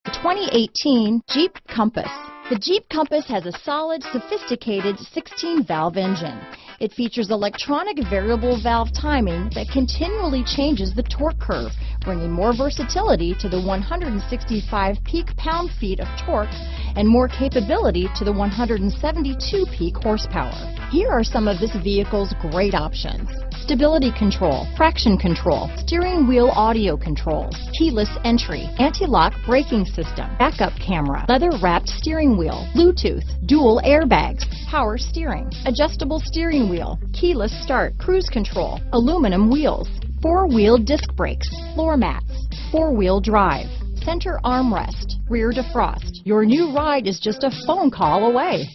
The 2018 Jeep Compass. The Jeep Compass has a solid, sophisticated 16-valve engine. It features electronic variable valve timing that continually changes the torque curve, bringing more versatility to the 165 peak pound-feet of torque and more capability to the 172 peak horsepower. Here are some of this vehicle's great options: stability control, traction control, steering wheel audio controls, keyless entry, anti-lock braking system, backup camera, leather-wrapped steering wheel, Bluetooth, dual airbags, power steering, adjustable steering wheel, keyless start, cruise control, aluminum wheels, four-wheel disc brakes, floor mats, four-wheel drive, center armrest, rear defrost. Your new ride is just a phone call away.